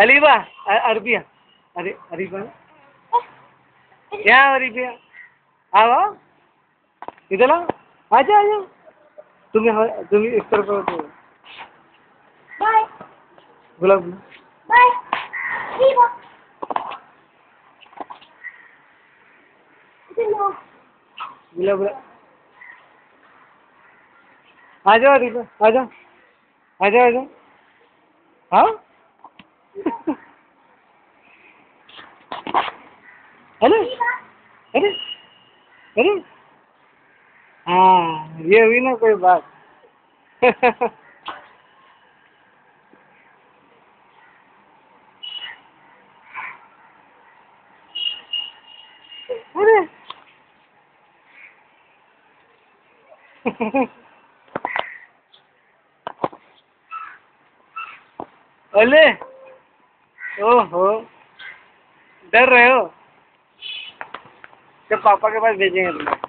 अलीबा Arabia अरे अरीबा क्या अरीबिया आओ इधर आओ आजा आजा तुम्हें इस तरफ बाय गुलाब बाय गुलाब आ जाओ अरीबा आ जाओ आ जाओ आ जाओ हाँ अरे अरे अरे हाँ ये हुई ना कोई बात अरे अले ओहो डर रहे हो जब पापा के पास भेजेंगे तुम्हें